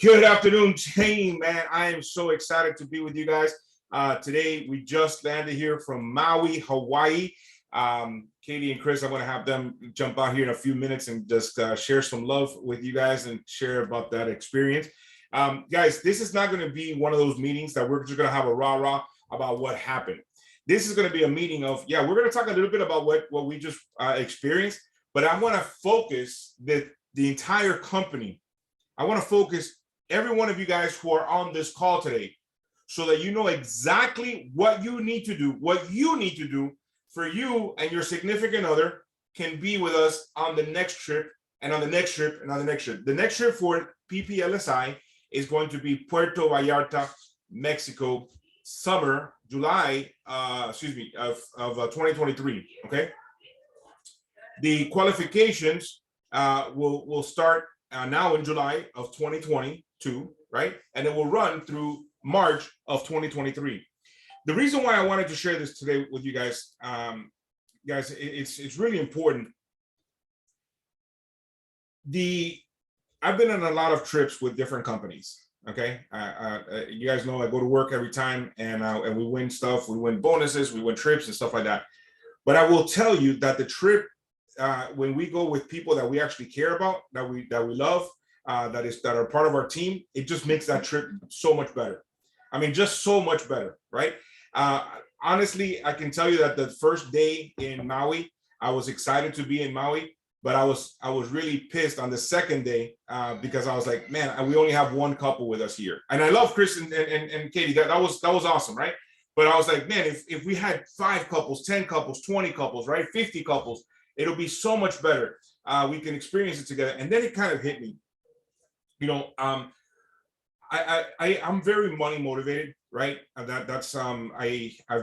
Good afternoon, team, man. I am so excited to be with you guys. Today, we just landed here from Maui, Hawaii. Katie and Chris, I'm going to have them jump out here in a few minutes and just share some love with you guys and share about that experience. Guys, this is not going to be one of those meetings that we're just going to have a rah-rah about what happened. This is going to be a meeting of, yeah, we're going to talk a little bit about what we just experienced, but I want to focus the entire company. I want to focus every one of you guys who are on this call today so that you know exactly what you need to do for you and your significant other can be with us on the next trip and on the next trip and on the next trip. The next trip for PPLSI is going to be Puerto Vallarta, Mexico, summer, July, of 2023, okay? The qualifications will start now in July of 2022, right? And it will run through March of 2023. The reason why I wanted to share this today with you guys, it's really important. I've been on a lot of trips with different companies. Okay, you guys know I go to work every time, and we win stuff, we win bonuses, we win trips and stuff like that. But I will tell you that the trip, when we go with people that we actually care about, that we love, that are part of our team, it just makes that trip so much better. I mean, just so much better, right? Honestly, I can tell you that the first day in Maui, I was excited to be in Maui, but I was really pissed on the second day because I was like, man, we only have one couple with us here, and I love Chris and Katie. That was awesome, right? But I was like, man, if we had 5 couples, 10 couples, 20 couples, right, 50 couples, it'll be so much better. We can experience it together. And then it kind of hit me. You know, I'm very money motivated, right? I've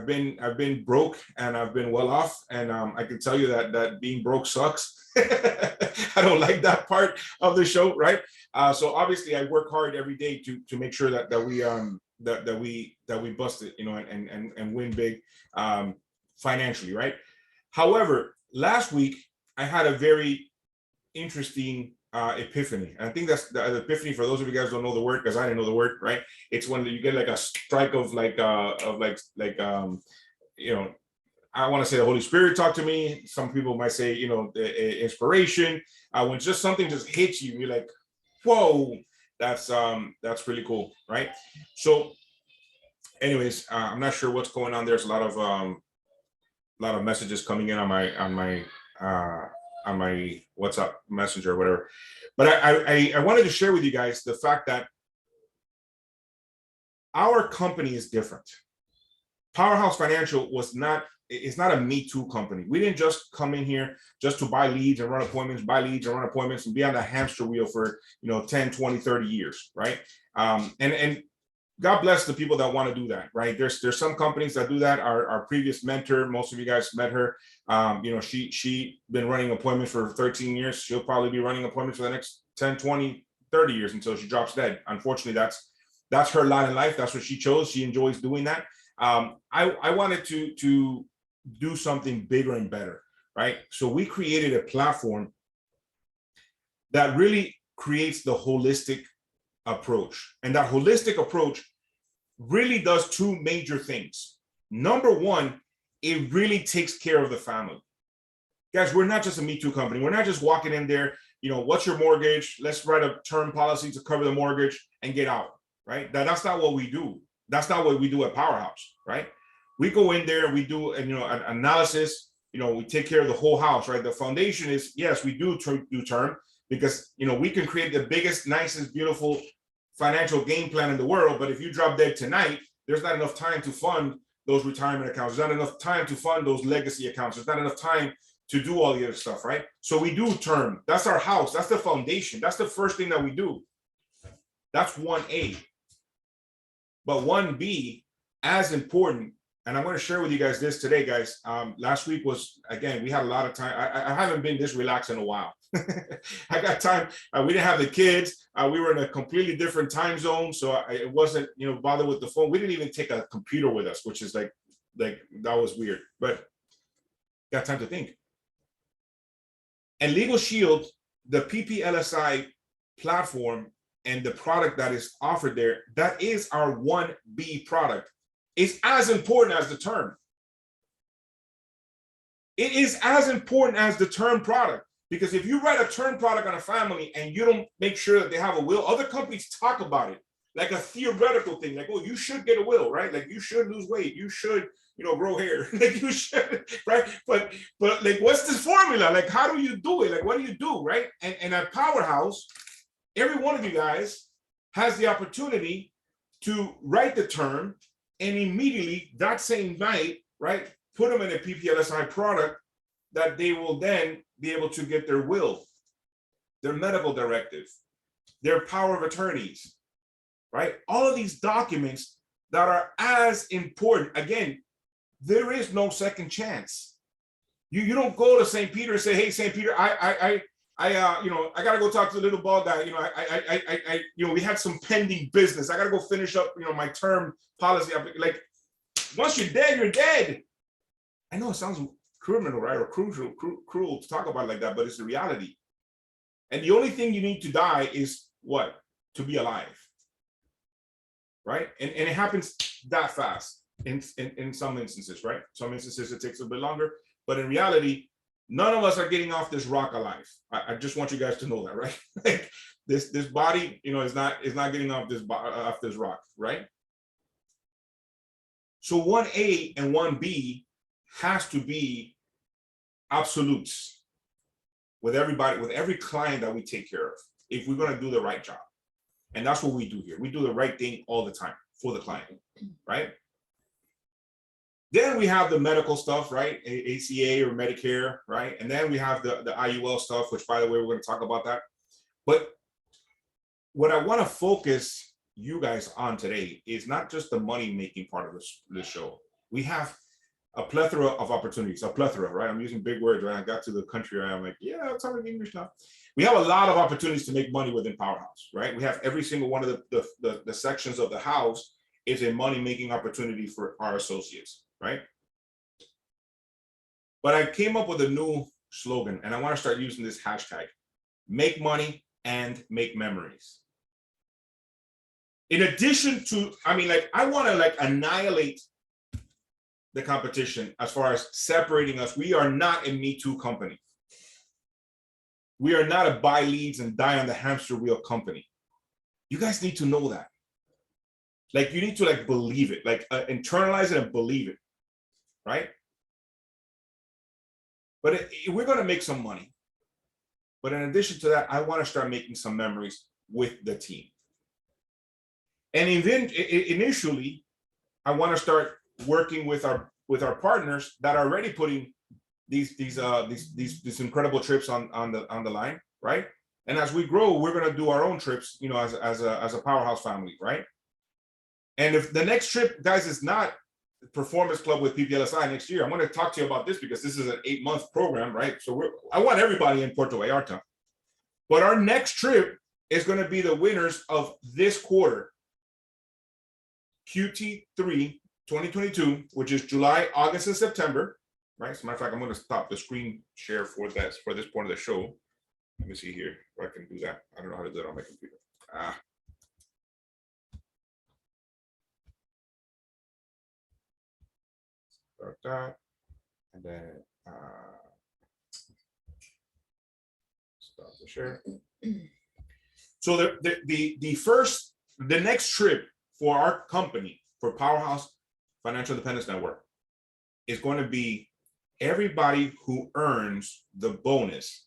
been broke and I've been well off, and I can tell you that being broke sucks. I don't like that part of the show, right? So obviously I work hard every day to make sure that we bust it, you know, and win big financially, right? However, last week I had a very interesting epiphany. And I think that's the epiphany, for those of you guys who don't know the word, because I didn't know the word, right? It's when you get like a strike of you know, I want to say the Holy Spirit talked to me. Some people might say, you know, inspiration. When just something just hits you, you're like, whoa, that's really cool, right? So anyways, I'm not sure what's going on. There's a lot of messages coming in on my WhatsApp messenger or whatever. But I wanted to share with you guys the fact that our company is different. Powerhouse Financial it's not a Me Too company. We didn't just come in here just to buy leads and run appointments, and be on the hamster wheel for, you know, 10, 20, 30 years, right? And God bless the people that want to do that, right? There's some companies that do that. Our previous mentor, most of you guys met her. You know, she been running appointments for 13 years. She'll probably be running appointments for the next 10, 20, 30 years until she drops dead. Unfortunately, that's her lot in life. That's what she chose. She enjoys doing that. I wanted to do something bigger and better, right? So we created a platform that really creates the holistic approach. And that holistic approach really does 2 major things. Number one, it really takes care of the family. Guys, we're not just a Me Too company. We're not just walking in there, you know, what's your mortgage? Let's write a term policy to cover the mortgage and get out, right? That's not what we do. That's not what we do at Powerhouse, right? We go in there and we do an analysis. You know, we take care of the whole house, right? The foundation is, yes, we do term, because, you know, we can create the biggest, nicest, beautiful financial game plan in the world, but if you drop dead tonight, there's not enough time to fund those retirement accounts. There's not enough time to fund those legacy accounts. There's not enough time to do all the other stuff, right? So we do term. That's our house. That's the foundation. That's the first thing that we do. That's 1A. But 1B, as important, and I'm going to share with you guys this today, guys. Last week was, again, we had a lot of time. I haven't been this relaxed in a while. I got time. We didn't have the kids. We were in a completely different time zone, so it wasn't, you know, bothered with the phone. We didn't even take a computer with us, which is like that was weird. But got time to think. And Legal Shield, the PPLSI platform, and the product that is offered there, that is our 1B product, is as important as the term. It is as important as the term product, because if you write a term product on a family and you don't make sure that they have a will, other companies talk about it like a theoretical thing, like, oh, you should get a will, right? Like you should lose weight, you should, you know, grow hair, like you should, right? But like, what's this formula? Like, how do you do it? Like, what do you do, right? And at Powerhouse, every one of you guys has the opportunity to write the term and immediately that same night, right, put them in a PPLSI product that they will then be able to get their will, their medical directive, their power of attorneys, right? All of these documents that are as important. Again, there is no second chance. You don't go to St. Peter and say, hey, St. Peter, I gotta go talk to the little bald guy. We had some pending business. I gotta go finish up, my term policy. Like, once you're dead, you're dead. I know it sounds criminal, right? Or cruel to talk about it like that, but it's the reality. And the only thing you need to die is what? To be alive, right? And it happens that fast in some instances, right? Some instances it takes a bit longer, but in reality, none of us are getting off this rock alive. I just want you guys to know that, right? Like this body, is not getting off this rock, right? So 1A and 1B has to be absolutes with everybody, with every client that we take care of, if we're going to do the right job. And that's what we do here. We do the right thing all the time for the client, right? Then we have the medical stuff, right? ACA or Medicare, right? And then we have the IUL stuff, which, by the way, we're going to talk about that. But what I want to focus you guys on today is not just the money-making part of this show. We have a plethora of opportunities, right? I'm using big words, right? I got to the country, right? I'm like, yeah, I'm talking English now. We have a lot of opportunities to make money within Powerhouse, right? We have every single one of the sections of the house is a money-making opportunity for our associates, right? But I came up with a new slogan, and I want to start using this hashtag: make money and make memories. In addition to, I want to annihilate the competition as far as separating us. We are not a Me Too company. We are not a buy leads and die on the hamster wheel company. You guys need to know that. Like, you need to believe it, internalize it and believe it, right? But we're going to make some money. But in addition to that, I want to start making some memories with the team. And initially, I want to start working with our partners that are already putting these incredible trips on the line, right? And as we grow, we're going to do our own trips, as a Powerhouse family, right? And if the next trip, guys, is not Performance Club with PPLSI next year, I'm going to talk to you about this because this is an 8-month program, right? So I want everybody in Puerto Vallarta. But our next trip is going to be the winners of this quarter, QT3 2022, which is July, August, and September, right? As a matter of fact, I'm going to stop the screen share for this part of the show. Let me see here if I can do that. I don't know how to do it on my computer. Start that, and then stop the share. So the next trip for our company, for Powerhouse Financial Independence Network, is going to be everybody who earns the bonus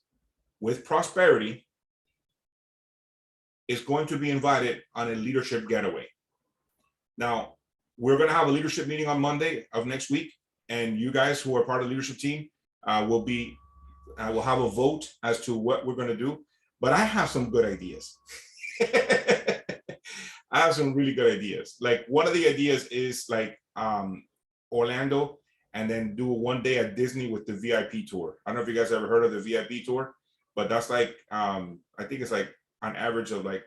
with prosperity is going to be invited on a leadership getaway. Now, we're going to have a leadership meeting on Monday of next week, and you guys who are part of the leadership team will have a vote as to what we're going to do. But I have some good ideas. I have some really good ideas. Like, one of the ideas is Orlando, and then do one day at Disney with the VIP tour. I don't know if you guys ever heard of the VIP tour, but that's I think it's on average of $700,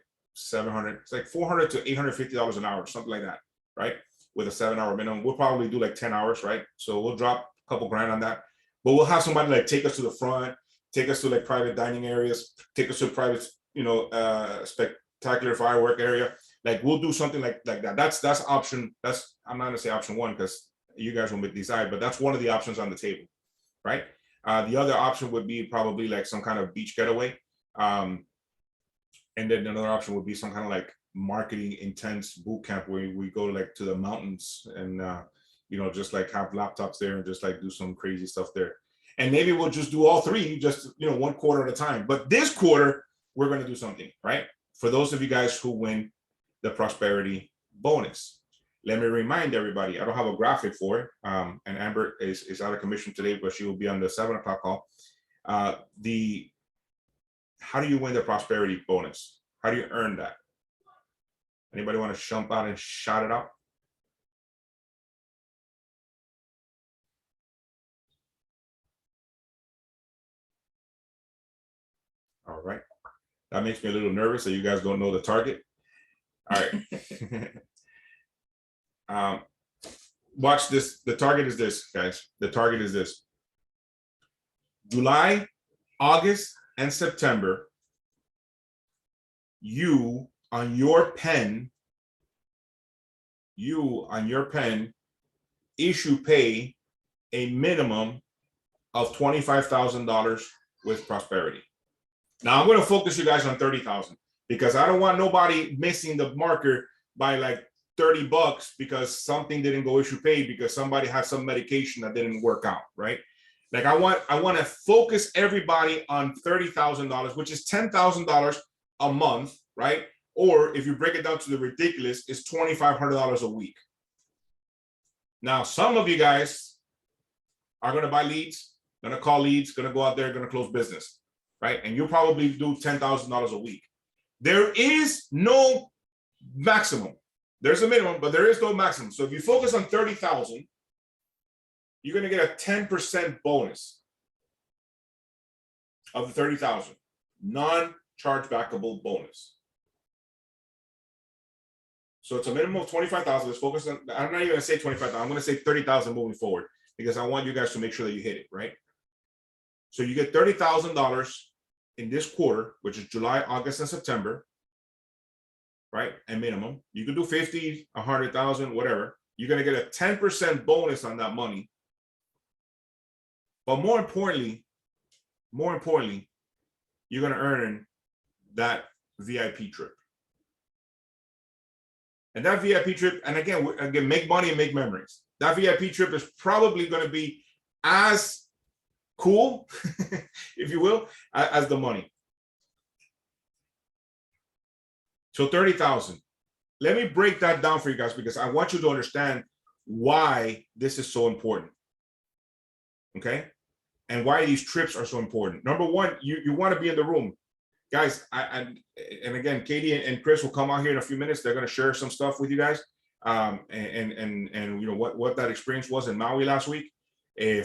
it's $400 to $850 an hour, something like that, right? With a 7-hour minimum. We'll probably do 10 hours, right? So we'll drop a couple grand on that, but we'll have somebody take us to the front, take us to private dining areas, take us to private, spectacular firework area. Like we'll do something like that. That's option. I'm not gonna say option one because you guys will decide, but that's one of the options on the table, right? The other option would be probably like some kind of beach getaway. And then another option would be some kind of like marketing intense boot camp where we go like to the mountains and just like have laptops there and just like do some crazy stuff there. And maybe we'll just do all three, just 1 quarter at a time. But this quarter, we're going to do something, right? For those of you guys who win the prosperity bonus. Let me remind everybody, I don't have a graphic for it. And Amber is out of commission today, but she will be on the 7 o'clock call. How do you win the prosperity bonus? How do you earn that? Anybody want to jump out and shout it out? All right. That makes me a little nervous that you guys don't know the target. All right. Watch this. The target is this, guys. The target is this. July, August, and September, you on your pen issue pay a minimum of $25,000 with prosperity. Now I'm going to focus you guys on 30,000 because I don't want nobody missing the marker by like $30 because something didn't go issue pay because somebody had some medication that didn't work out, right? Like I want to focus everybody on $30,000, which is $10,000 a month, right? Or if you break it down to the ridiculous, it's $2,500 a week. Now, some of you guys are going to buy leads, going to call leads, going to go out there, going to close business, right? And you'll probably do $10,000 a week. There is no maximum. There's a minimum, but there is no maximum. So if you focus on 30,000, you're going to get a 10% bonus of the 30,000, non-chargebackable bonus. So it's a minimum of 25,000. Let's focus on, I'm not even going to say 25,000. I'm going to say 30,000 moving forward because I want you guys to make sure that you hit it, right? So you get $30,000 in this quarter, which is July, August, and September, right? And minimum. You can do 50, 100,000, whatever. You're going to get a 10% bonus on that money. But more importantly, you're going to earn that VIP trip. And that VIP trip, and again, make money and make memories. That VIP trip is probably going to be as cool, if you will, as the money. So 30,000. Let me break that down for you guys because I want you to understand why this is so important. Okay? And why these trips are so important. Number one, you want to be in the room. Guys, and again, Katie and Chris will come out here in a few minutes. They're going to share some stuff with you guys. And what that experience was in Maui last week.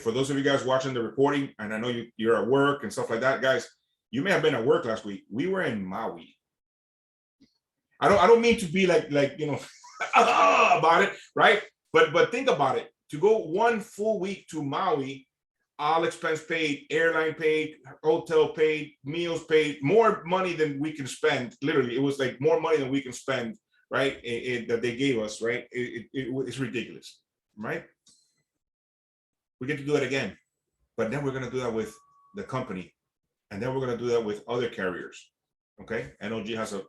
For those of you guys watching the recording, and I know you're at work and stuff like that, guys, you may have been at work last week. We were in Maui. I don't mean to be like about it, right? But think about it. To go 1 full week to Maui, all expense paid, airline paid, hotel paid, meals paid, more money than we can spend. Literally, it was like more money than we can spend, right? That they gave us, right? It's ridiculous, right? We get to do it again, but then we're going to do that with the company, and then we're going to do that with other carriers. Okay, NOG has a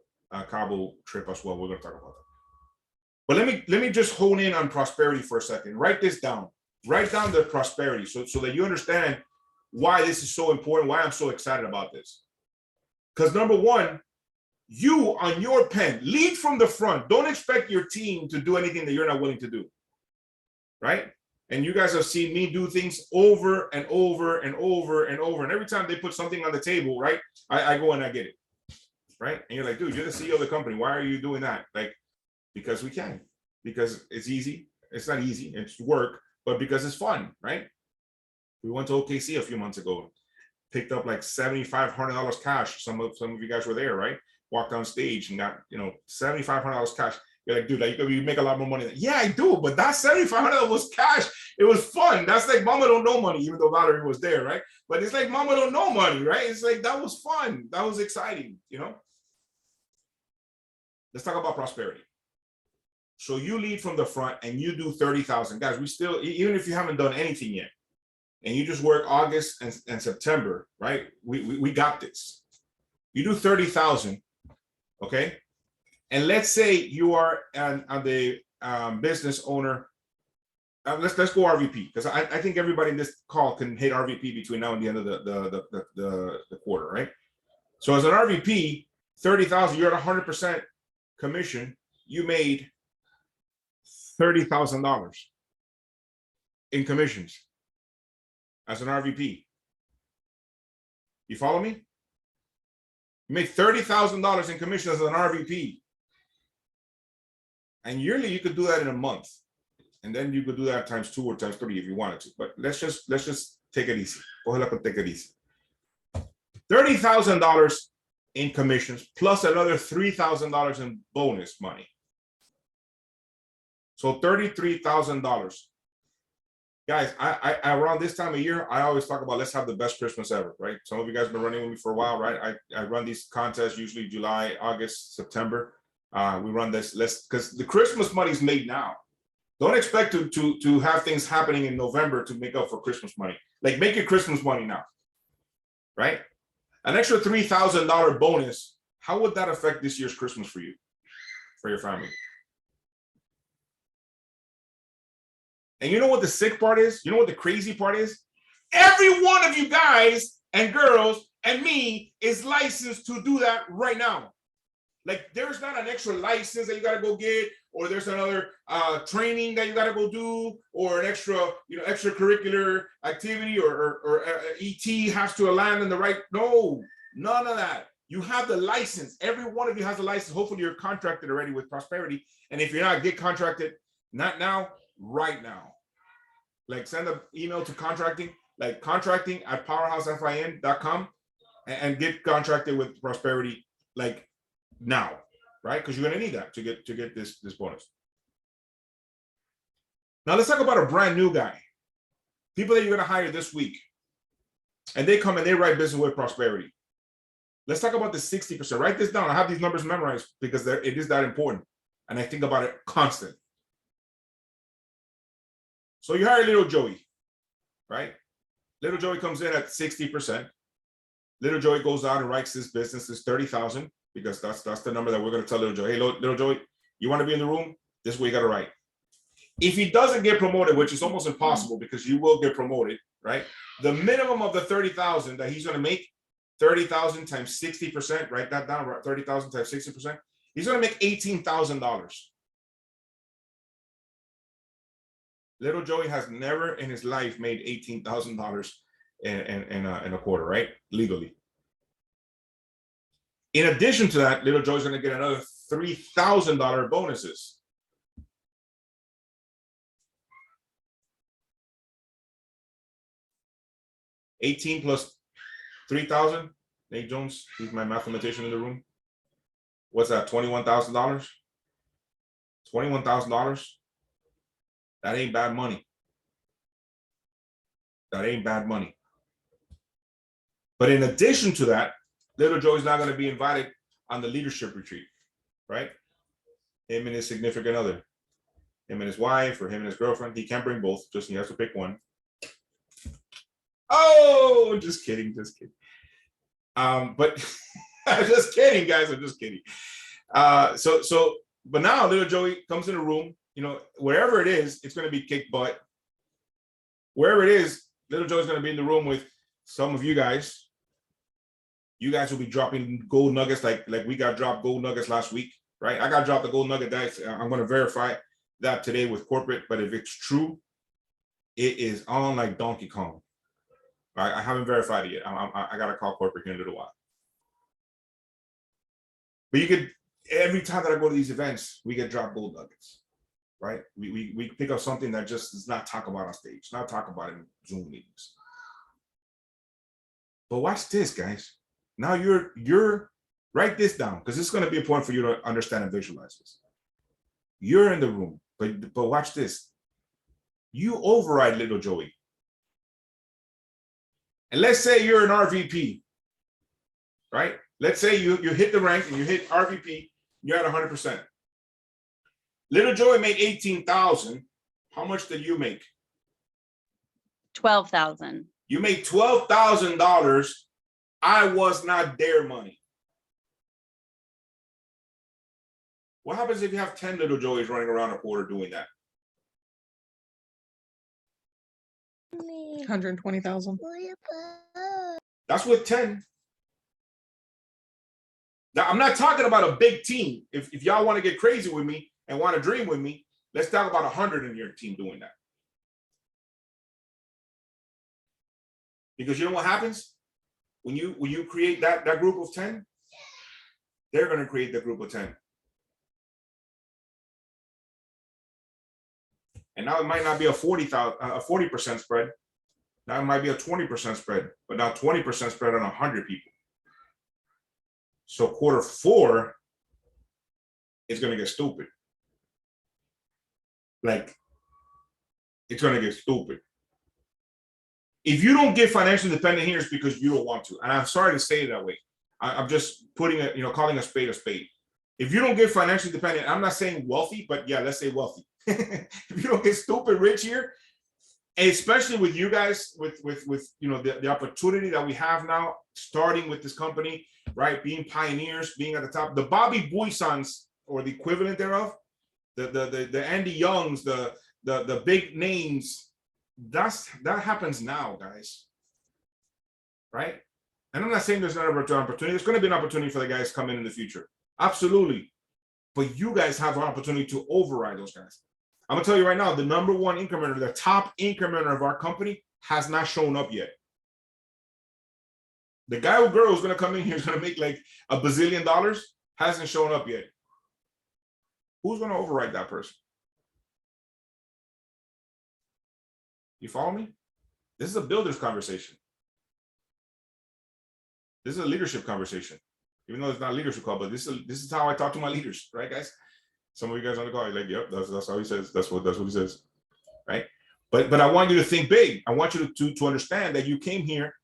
Cabo trip as well. We're going to talk about that. But let me just hone in on prosperity for a second. Write this down. Write down the prosperity so that you understand why this is so important, why I'm so excited about this. Because number one, you on your pen, lead from the front. Don't expect your team to do anything that you're not willing to do, right? And you guys have seen me do things over and over and over and over. And every time they put something on the table, right, I go and I get it, right? And you're like, dude, you're the CEO of the company. Why are you doing that? Like, because we can. Because it's easy. It's not easy. It's work. But because it's fun, right? We went to OKC a few months ago, picked up like $7,500 cash. Some of you guys were there, right? Walked on stage and got, $7,500 cash. You're like, dude, like you make a lot more money. Yeah, I do, but that $7,500 was cash. It was fun. That's like mama don't know money, even though Valerie was there, right? But it's like mama don't know money, right? It's like that was fun. That was exciting, let's talk about prosperity. So you lead from the front and you do 30,000. Guys, we still, even if you haven't done anything yet, and you just work August and September, right? We got this. You do 30,000, okay? And let's say you are the business owner. Let's go RVP, because I think everybody in this call can hit RVP between now and the end of the quarter, right? So as an RVP, 30,000, you're at 100% commission. You made $30,000 in commissions as an RVP. You follow me? You made $30,000 in commission as an RVP. And yearly, you could do that in a month. And then you could do that times 2 or times 3 if you wanted to. But let's just take it easy. Take it easy. $30,000 in commissions plus another $3,000 in bonus money. So $33,000. Guys, I around this time of year, I always talk about let's have the best Christmas ever, right? Some of you guys have been running with me for a while, right? I run these contests usually July, August, September. We run this because the Christmas money is made now. Don't expect to have things happening in November to make up for Christmas money. Like, make your Christmas money now, right? An extra $3,000 bonus. How would that affect this year's Christmas for you, for your family? And you know what the sick part is? You know what the crazy part is? Every one of you guys and girls and me is licensed to do that right now. Like, there's not an extra license that you got to go get, or there's another training that you got to go do, or an extra, extracurricular activity, or ET has to land in the right. No, none of that. You have the license. Every one of you has a license. Hopefully you're contracted already with Prosperity. And if you're not, get contracted, not now, right now. Like, send an email to contracting at powerhousefin.com and get contracted with Prosperity, like, now, right? Because you're going to need that to get this bonus. Now let's talk about a brand new guy. People that you're going to hire this week, and they come and they write business with Prosperity. Let's talk about the 60%. Write this down. I have these numbers memorized because it is that important, and I think about it constantly. So you hire little Joey, right? Little Joey comes in at 60%. Little Joey goes out and writes this business, this 30,000, because that's the number that we're going to tell little Joey. Hey, little Joey, you want to be in the room? This is what you got to write. If he doesn't get promoted, which is almost impossible because you will get promoted, right? The minimum of the 30,000 that he's going to make, 30,000 times 60%, write that down, 30,000 times 60%, he's going to make $18,000. Little Joey has never in his life made $18,000 in a quarter, right? Legally. In addition to that, little Joey's going to get another $3,000 bonuses. $18,000 plus $3,000. Nate Jones, he's my mathematician in the room. What's that? $21,000. $21,000. That ain't bad money. That ain't bad money. But in addition to that, little Joey's not going to be invited on the leadership retreat, right? Him and his significant other, him and his wife, or him and his girlfriend. He can't bring both, just he has to pick one. Oh, just kidding, just kidding. But I'm just kidding, guys. I'm just kidding. But now little Joey comes in the room. Wherever it is, it's going to be kick butt. Wherever it is, little Joey's going to be in the room with some of you guys. You guys will be dropping gold nuggets like we got dropped gold nuggets last week, right? I got dropped the gold nugget dice. I'm going to verify that today with corporate, but if it's true, it is on like Donkey Kong. Right? I haven't verified it yet. I got to call corporate here in a little while. But you could, every time that I go to these events, we get dropped gold nuggets. Right? We pick up something that just is not talked about on stage, not talked about in Zoom meetings. But watch this, guys. Now you're write this down because it's going to be important for you to understand and visualize this. You're in the room, but watch this. You override little Joey. And let's say you're an RVP, right? Let's say you hit the rank and you hit RVP. You're at 100%. Little Joey made 18,000. How much did you make? 12,000. You made $12,000. I was not their money. What happens if you have 10 little Joeys running around a quarter doing that? 120,000. That's with 10. Now, I'm not talking about a big team. If y'all want to get crazy with me and want to dream with me, let's talk about 100 in your team doing that. Because you know what happens? When you create that group of 10, they're going to create the group of 10. And now it might not be a 40% spread. Now it might be a 20% spread, but now 20% spread on 100 people. So quarter 4 is going to get stupid. Like, it's going to get stupid. If you don't get financially independent here, it's because you don't want to. And I'm sorry to say it that way. I'm just putting it, calling a spade a spade. If you don't get financially independent, I'm not saying wealthy, but yeah, let's say wealthy. If you don't get stupid rich here, and especially with you guys, with the opportunity that we have now, starting with this company, right? Being pioneers, being at the top, the Bobby Buisans, or the equivalent thereof, the Andy Youngs, the big names, that happens now, guys, right? And I'm not saying there's not an opportunity. There's going to be an opportunity for the guys coming in the future, absolutely. But you guys have an opportunity to override those guys. I'm gonna tell you right now, the number one incrementer, the top incrementer of our company, has not shown up yet. The guy or girl who's gonna come in here is gonna make like $1 bazillion, hasn't shown up yet. Who's gonna override that person? You follow me? This is a builder's conversation. This is a leadership conversation. Even though it's not a leadership call, but this is how I talk to my leaders, right, guys? Some of you guys on the call, you're like, yep, that's how he says. That's what he says, right? But I want you to think big. I want you to understand that you came here,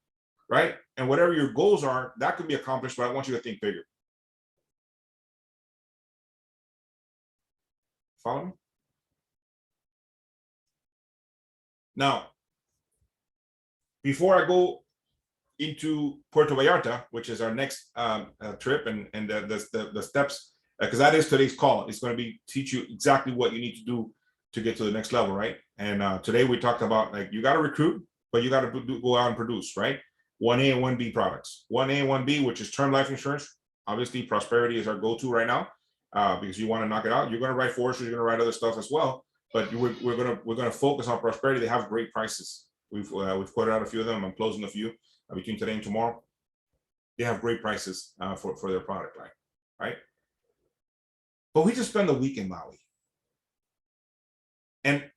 right? And whatever your goals are, that can be accomplished. But I want you to think bigger. Follow me? Now, before I go into Puerto Vallarta, which is our next trip, and the steps, because that is today's call. It's going to be teach you exactly what you need to do to get to the next level, right? And today we talked about, like, you got to recruit, but you got to go out and produce, right? 1A and 1B products. 1A and 1B, which is term life insurance. Obviously, Prosperity is our go-to right now because you want to knock it out. You're going to write Foresters, you're going to write other stuff as well, but we're gonna focus on Prosperity. They have great prices. We've quoted out a few of them. I'm closing a few between today and tomorrow. They have great prices for their product line, right? But we just spent a week in Maui. And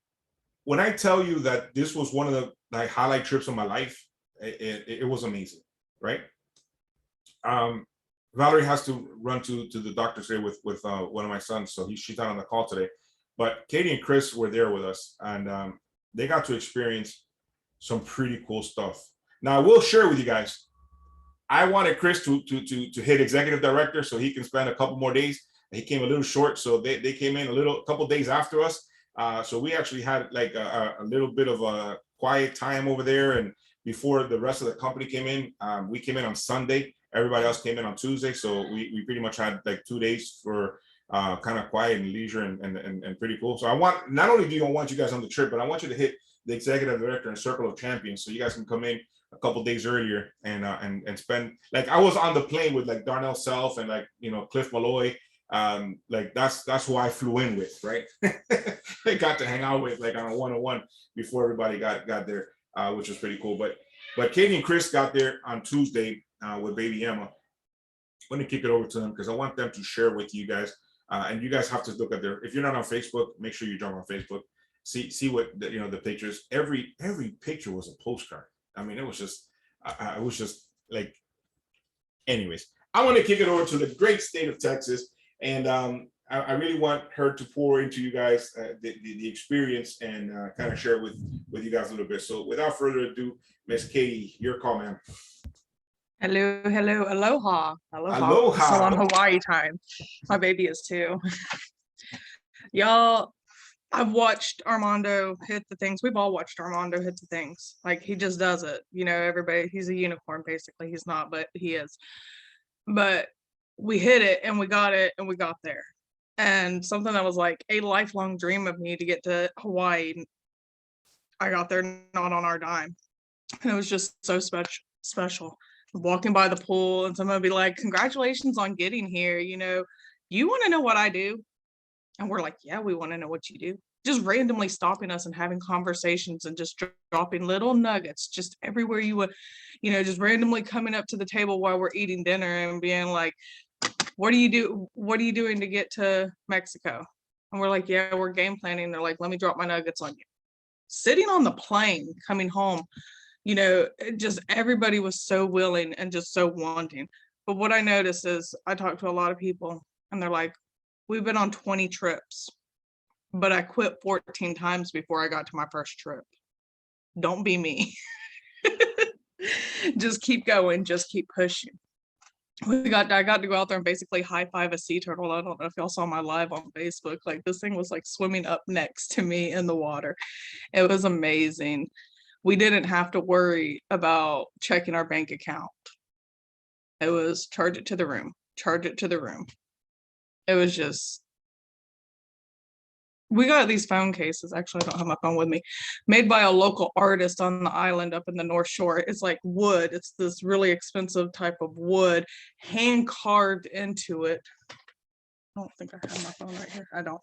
when I tell you that this was one of the highlight trips of my life, it was amazing, right? Valerie has to run to the doctor today with one of my sons, so she's not on the call today. But Katie and Chris were there with us, and they got to experience some pretty cool stuff. Now, I will share with you guys, I wanted Chris to hit executive director so he can spend a couple more days. He came a little short, so they came in a couple days after us. So we actually had like a little bit of a quiet time over there. And before the rest of the company came in, we came in on Sunday. Everybody else came in on Tuesday. So we pretty much had like 2 days for kind of quiet and leisure and pretty cool. So I want, not only do I want you guys on the trip, but I want you to hit the executive director and circle of champions so you guys can come in a couple days earlier and spend, like, I was on the plane with like Darnell Self and like, Cliff Malloy. Like that's who I flew in with, right? They got to hang out with like on a one-on-one before everybody got there, which was pretty cool. But Katie and Chris got there on Tuesday with baby Emma. I'm going to kick it over to them because I want them to share with you guys. And you guys have to look at if you're not on Facebook, make sure you jump on Facebook. See what the pictures. Every picture was a postcard. I mean, it was just like, anyways, I want to kick it over to the great state of Texas. And I really want her to pour into you guys the experience and kind of share with you guys a little bit. So without further ado, Miss Katie, your call, ma'am. Hello, hello, aloha, aloha. I'm still Aloha. on Hawaii time. My baby is too. Y'all, I've watched Armando hit the things. We've all watched Armando hit the things. Like he just does it. You know, everybody, he's a unicorn basically. He's not, but he is. But we hit it and we got it and we got there. And something that was like a lifelong dream of me to get to Hawaii, I got there not on our dime. And it was just so special. Walking by the pool and someone would be like, congratulations on getting here. You know, you want to know what I do? And we're like, yeah, we want to know what you do. Just randomly stopping us and having conversations and just dropping little nuggets just everywhere you would, you know, just randomly coming up to the table while we're eating dinner and being like, what do you do? What are you doing to get to Mexico? And we're like, yeah, we're game planning. They're like, let me drop my nuggets on you. Sitting on the plane coming home, you know, just everybody was so willing and just so wanting. But what I noticed is I talked to a lot of people and they're like, we've been on 20 trips, but I quit 14 times before I got to my first trip. Don't be me. Just keep going, just keep pushing. I got to go out there and basically high five a sea turtle. I don't know if y'all saw my live on Facebook. Like this thing was like swimming up next to me in the water. It was amazing. We didn't have to worry about checking our bank account. It was charge it to the room, charge it to the room. It was just, we got these phone cases. Actually, I don't have my phone with me, made by a local artist on the island up in the North Shore. It's like wood. It's this really expensive type of wood, hand carved into it. I don't think I have my phone right here. I don't.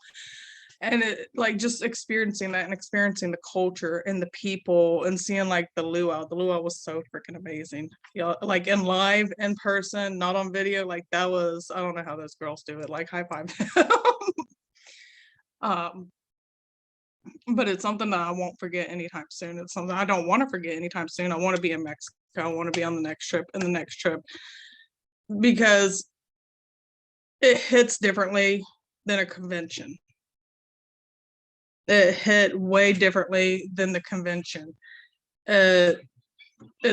And it like just experiencing that and experiencing the culture and the people and seeing like the luau. The luau was so freaking amazing. You know, like in live, in person, not on video. Like that was, I don't know how those girls do it. Like high five. But it's something that I won't forget anytime soon. It's something I don't want to forget anytime soon. I want to be in Mexico. I want to be on the next trip and the next trip because it hits differently than a convention. It hit way differently than the convention. It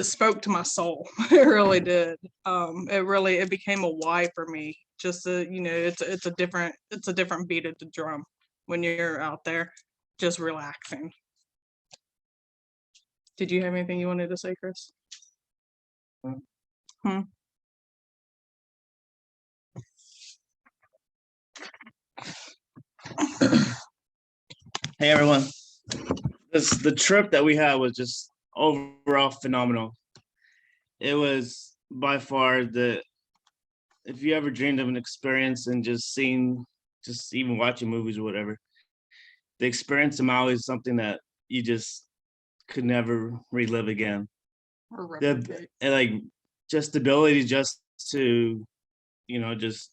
spoke to my soul. It really did. It became a why for me. Just you know, it's a different beat at the drum when you're out there just relaxing. Did you have anything you wanted to say, Chris? Hey everyone, the trip that we had was just overall phenomenal. It was by far if you ever dreamed of an experience and just even watching movies or whatever, the experience in Maui is something that you just could never relive again. And like just the ability just to, you know, just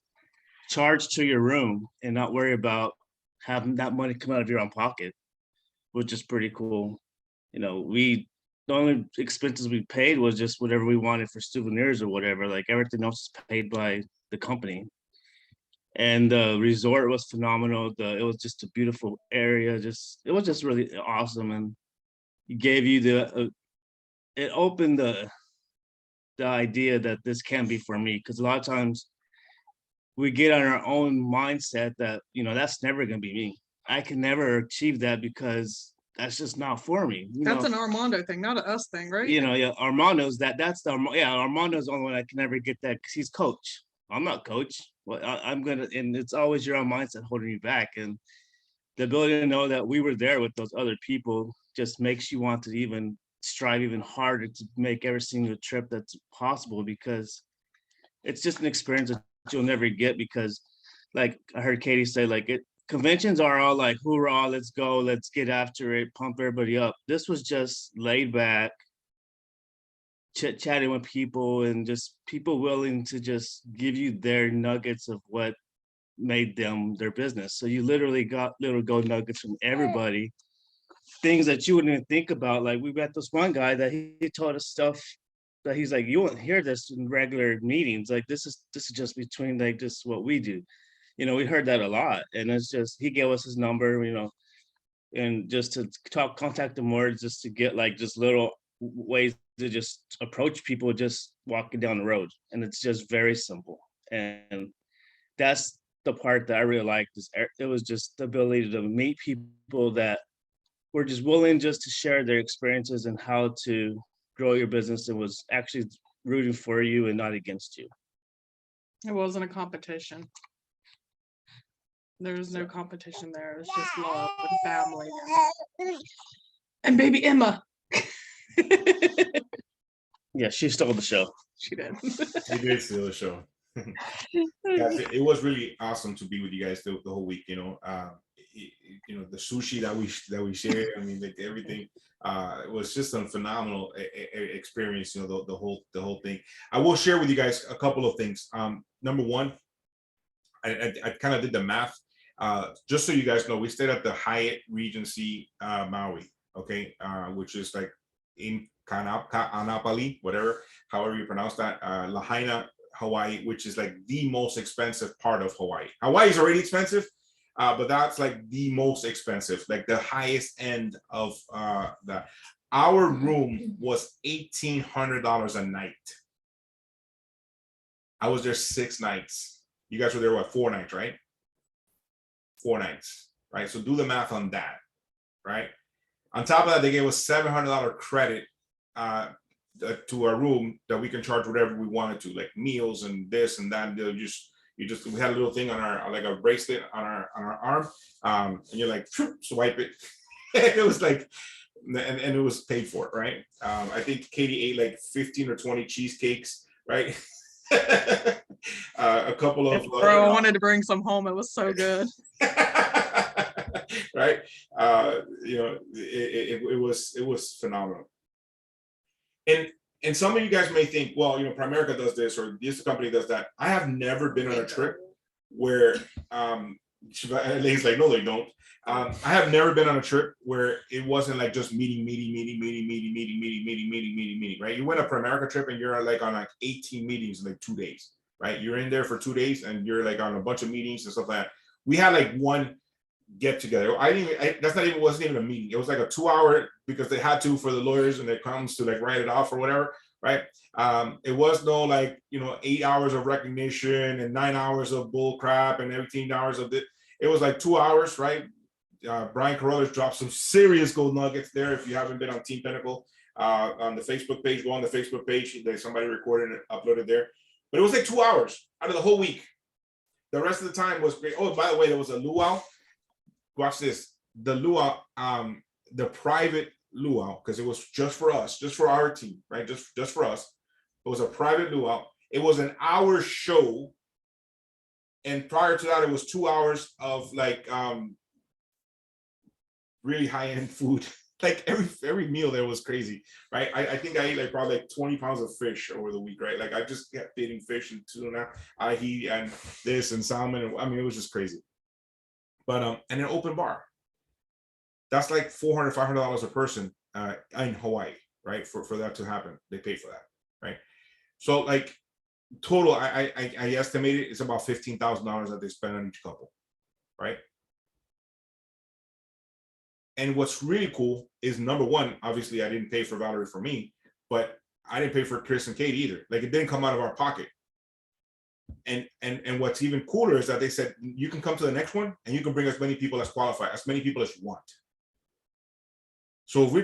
charge to your room and not worry about having that money come out of your own pocket, which is pretty cool. You know, the only expenses we paid was just whatever we wanted for souvenirs or whatever. Like everything else is paid by the company. And the resort was phenomenal. It was just a beautiful area. It was just really awesome, and it gave you it opened the idea that this can be for me, because a lot of times we get on our own mindset that, you know, that's never going to be me. I can never achieve that because that's just not for me. That's an Armando thing, not an us thing, right? You know, yeah, Armando's Armando's the only one I can never get that because he's coach. I'm not coach. Well, and it's always your own mindset holding you back. And the ability to know that we were there with those other people just makes you want to even strive even harder to make every single trip that's possible, because it's just an experience that you'll never get. Because like I heard Katie say, like conventions are all like, hoorah, let's go, let's get after it, pump everybody up. This was just laid back, chit-chatting with people, and just people willing to just give you their nuggets of what made them their business. So you literally got little gold nuggets from everybody, things that you wouldn't even think about. Like we got this one guy that he taught us stuff that he's like, you won't hear this in regular meetings. Like this is just between like just what we do. You know, we heard that a lot. And it's just, he gave us his number, you know, and just to contact him more, just to get like just little ways to just approach people just walking down the road. And it's just very simple. And that's the part that I really liked. It was just the ability to meet people that were just willing just to share their experiences and how to grow your business, and was actually rooting for you and not against you. It wasn't a competition. There was no competition there. It was just love and family. And baby Emma. Yeah, she stole the show. She did. He did steal the show. Guys, it was really awesome to be with you guys the whole week. You know, the sushi that we shared. I mean, like everything. It was just a phenomenal experience. You know, the whole thing. I will share with you guys a couple of things. Number one, I kind of did the math. Just so you guys know, we stayed at the Hyatt Regency Maui. Okay, which is like in Kaanapali, whatever, however you pronounce that, Lahaina, Hawaii, which is like the most expensive part of Hawaii. Hawaii is already expensive, but that's like the most expensive, like the highest end of that. Our room was $1,800 a night. I was there 6 nights. You guys were there, what, 4 nights, right? 4 nights, right? So do the math on that, right? On top of that, they gave us $700 credit to our room that we can charge whatever we wanted to, like meals and this and that. We had a little thing on our, like a bracelet on our arm, and you're like, swipe it. It was like, and it was paid for, right? I think Katie ate like 15 or 20 cheesecakes, right? A couple of Bro, I wanted to bring some home. It was so good. Right? You know, it was phenomenal. And some of you guys may think, well, you know, Primerica does this or this company does that. I have never been on a trip where Elaine's like, no, they don't. I have never been on a trip where it wasn't like just meeting, right? You went a Primerica trip and you're like on like 18 meetings in like 2 days, right? You're in there for 2 days and you're like on a bunch of meetings and stuff like that. We had like one get together. Wasn't even a meeting. It was like a 2-hour, because they had to for the lawyers and the accountants to like write it off or whatever, right? It was no like, you know, 8 hours of recognition and 9 hours of bull crap and 18 hours of it. It was like 2 hours, right? Brian Carruthers dropped some serious gold nuggets there. If you haven't been on Team Pinnacle on the Facebook page, go on the Facebook page. Somebody recorded it, uploaded there. But it was like 2 hours out of the whole week. The rest of the time was great. Oh, by the way, there was a luau. Watch this. The luau, the private luau, because it was just for us, just for our team, right? Just for us. It was a private luau. It was an hour show. And prior to that, it was 2 hours of like really high-end food. Like every meal there was crazy, right? I think I ate like probably like 20 pounds of fish over the week, right? Like I just kept eating fish and tuna, ahi, and this and salmon. And, I mean, it was just crazy. But and an open bar. That's like $400, $500 a person in Hawaii, right? For that to happen, they pay for that, right? So like total, I estimated it's about $15,000 that they spend on each couple, right? And what's really cool is, number one, obviously I didn't pay for Valerie for me, but I didn't pay for Chris and Kate either. Like it didn't come out of our pocket. And what's even cooler is that they said, you can come to the next one and you can bring as many people as qualify, as many people as you want. So if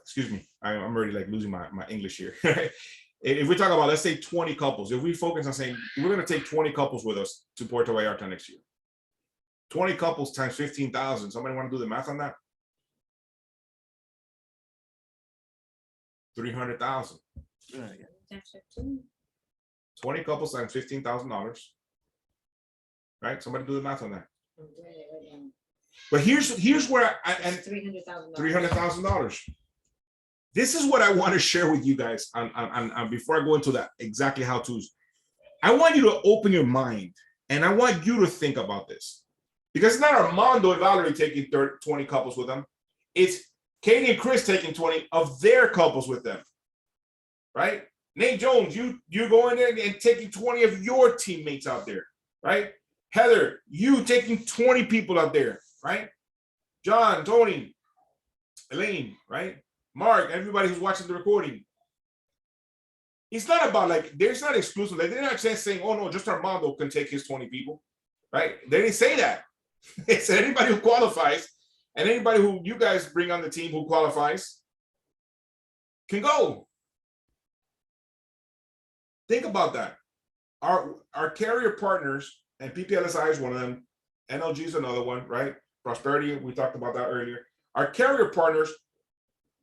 excuse me, I'm already like losing my English here. If we talk about, let's say 20 couples, if we focus on saying, we're going to take 20 couples with us to Puerto Vallarta next year. 20 couples times 15,000. Somebody want to do the math on that? 300,000. 20 couples times $15,000. Right? Somebody do the math on that. But here's where and $300,000. This is what I want to share with you guys on before I go into that exactly how to's. I want you to open your mind and I want you to think about this, because it's not Armando and Valerie taking 20 couples with them. It's Katie and Chris taking 20 of their couples with them, right? Nate Jones, you're going in and taking 20 of your teammates out there, right? Heather, you taking 20 people out there, right? John, Tony, Elaine, right? Mark, everybody who's watching the recording. It's not about like, there's not exclusive. Like, they're not just saying, oh no, just Armando can take his 20 people, right? They didn't say that. They said anybody who qualifies and anybody who you guys bring on the team who qualifies can go. Think about that. Our carrier partners, and PPLSI is one of them, NLG is another one, right? Prosperity, we talked about that earlier. Our carrier partners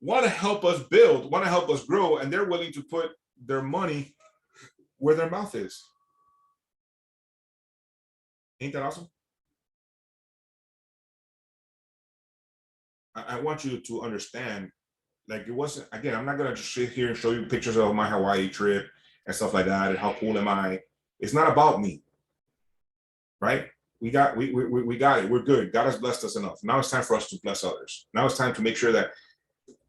want to help us build, want to help us grow, and they're willing to put their money where their mouth is. Ain't that awesome? I want you to understand, like, it wasn't, again, I'm not going to just sit here and show you pictures of my Hawaii trip and stuff like that and how cool am I. It's not about me, right? We got it. We're good. God has blessed us enough. Now it's time for us to bless others. Now it's time to make sure that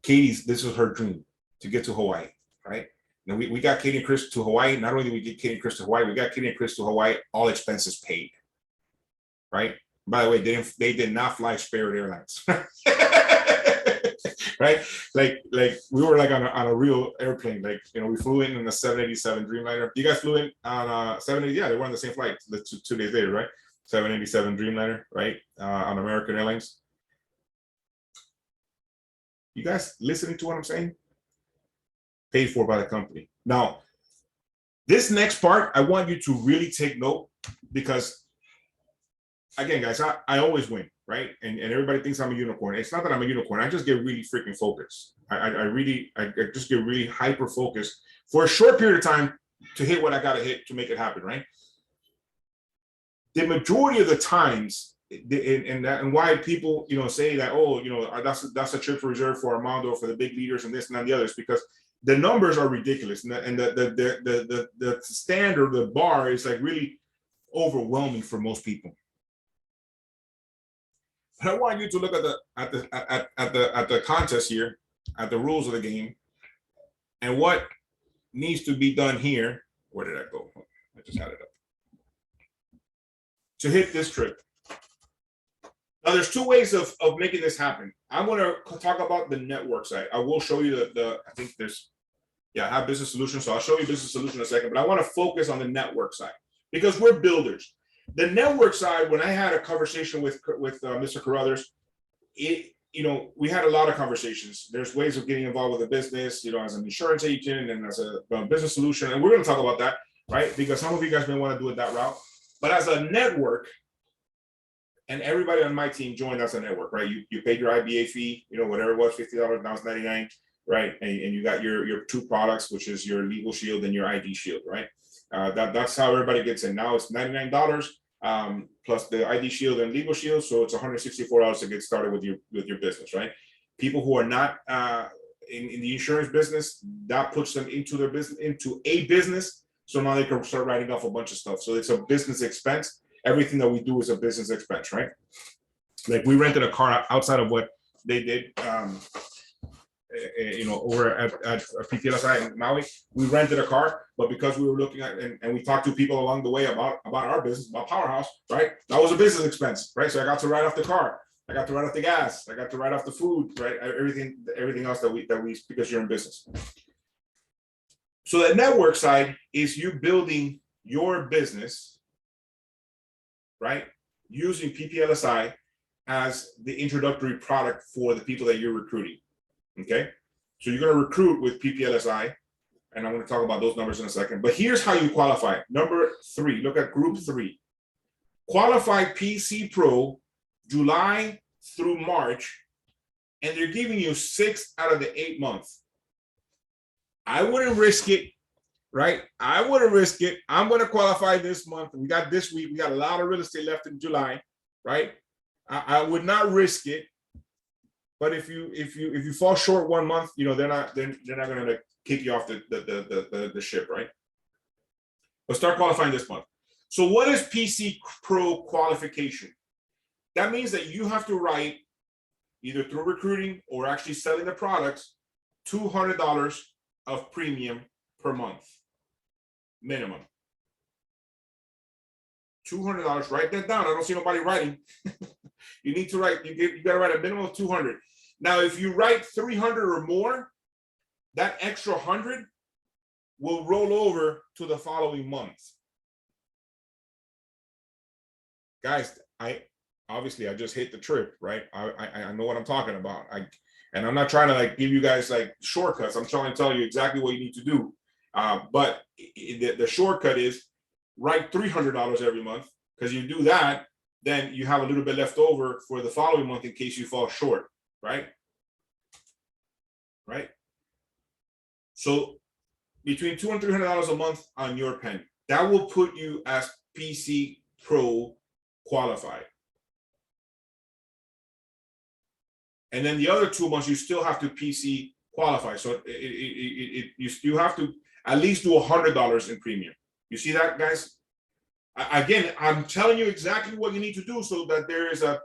Katie's, this is her dream, to get to Hawaii, right? Now we got Katie and Chris to Hawaii. Not only did we get Katie and Chris to Hawaii, we got Katie and Chris to Hawaii, all expenses paid, right? By the way, they did not fly Spirit Airlines, right? Like we were like on a real airplane. Like, you know, we flew in a 787 Dreamliner. You guys flew in on a 780? Yeah, they were on the same flight. The two days later, right? 787 Dreamliner, right? On American Airlines. You guys listening to what I'm saying? Paid for by the company. Now, this next part, I want you to really take note, because again, guys, I always win, right? And everybody thinks I'm a unicorn. It's not that I'm a unicorn. I just get really freaking focused. I just get really hyper focused for a short period of time to hit what I got to hit to make it happen, right? The majority of the times, and why people, you know, say that, oh, you know, that's a trip reserved for Armando, for the big leaders and this and that and the others, because the numbers are ridiculous, and the standard, the bar is like really overwhelming for most people. But I want you to look at the contest here, at the rules of the game, and what needs to be done here. Where did I go? I just had it up. To hit this trip. Now, there's two ways of making this happen. I'm going to talk about the network side. I will show you I think there's, I have business solutions. So I'll show you business solution in a second, but I want to focus on the network side because we're builders. The network side, when I had a conversation with Mr. Carruthers, you know, we had a lot of conversations. There's ways of getting involved with a business, you know, as an insurance agent and as a business solution. And we're going to talk about that, right? Because some of you guys may want to do it that route. But as a network, and everybody on my team joined as a network, right? You paid your IBA fee, you know, whatever it was, $50, now it's $99, right? And you got your two products, which is your Legal Shield and your ID Shield, right? That's how everybody gets in. Now it's $99 plus the ID Shield and Legal Shield, so it's $164 to get started with your business, right? People who are not in the insurance business, that puts them into a business, so now they can start writing off a bunch of stuff. So it's a business expense. Everything that we do is a business expense, right? Like we rented a car outside of what they did, you know, over at PPLSI in Maui. We rented a car, but because we were looking at and we talked to people along the way about our business, about Powerhouse, right? That was a business expense, right? So I got to write off the car, I got to write off the gas, I got to write off the food, right? Everything else that we because you're in business. So the network side is you building your business, right? Using PPLSI as the introductory product for the people that you're recruiting, okay? So you're gonna recruit with PPLSI, and I'm gonna talk about those numbers in a second, but here's how you qualify. Number 3, look at group 3. Qualify PC Pro July through March, and they're giving you 6 out of the 8 months. I wouldn't risk it, right? I wouldn't risk it. I'm going to qualify this month. We got this week. We got a lot of real estate left in July, right? I would not risk it. But if you fall short one month, you know, they're not going to kick you off the ship, right? But start qualifying this month. So what is PC Pro qualification? That means that you have to write, either through recruiting or actually selling the products, $200 of premium per month, minimum. $200. Write that down. I don't see nobody writing. You need to write. You got to write a minimum of $200. Now, if you write 300 or more, that extra 100 will roll over to the following month. Guys, I just hit the trip, right? I know what I'm talking about. And I'm not trying to like give you guys like shortcuts. I'm trying to tell you exactly what you need to do. But the shortcut is write $300 every month, because you do that, then you have a little bit left over for the following month in case you fall short, right? Right? So between $200 and $300 a month on your pen, that will put you as PC Pro qualified. And then the other 2 months, you still have to PC qualify. So you have to at least do $100 in premium. You see that, guys? Again, I'm telling you exactly what you need to do so that there is a,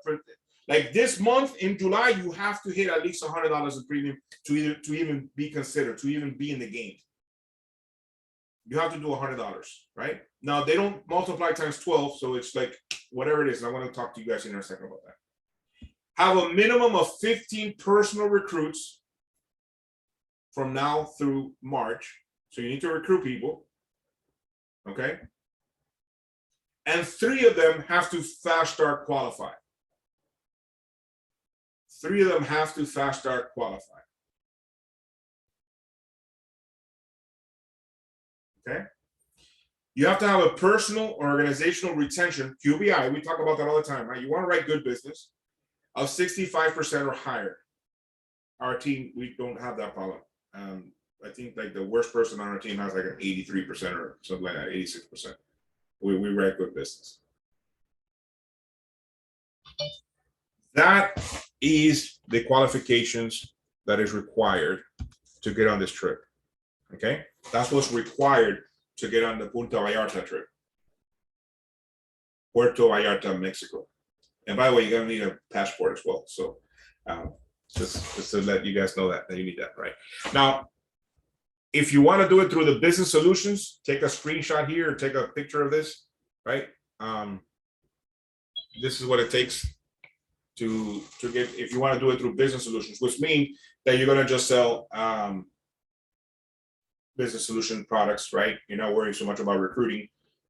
like this month in July, you have to hit at least $100 in premium to even be considered, to even be in the game. You have to do $100, right? Now they don't multiply times 12, so it's like whatever it is. And I want to talk to you guys in a second about that. Have a minimum of 15 personal recruits from now through March. So you need to recruit people, okay? And 3 of them have to fast start qualify. 3 of them have to fast start qualify. Okay? You have to have a personal or organizational retention, QBI, we talk about that all the time, right? You want to write good business of 65% or higher. Our team, we don't have that problem. I think like the worst person on our team has like an 83% or something like that, 86%. We write good business. That is the qualifications that is required to get on this trip. Okay, that's what's required to get on the Punta Vallarta trip. Puerto Vallarta, Mexico. And by the way, you're gonna need a passport as well. So just to let you guys know that you need that, right? Now, if you want to do it through the business solutions, take a screenshot here, or take a picture of this, right? This is what it takes to get, if you want to do it through business solutions, which means that you're going to just sell business solution products, right? You're not worrying so much about recruiting.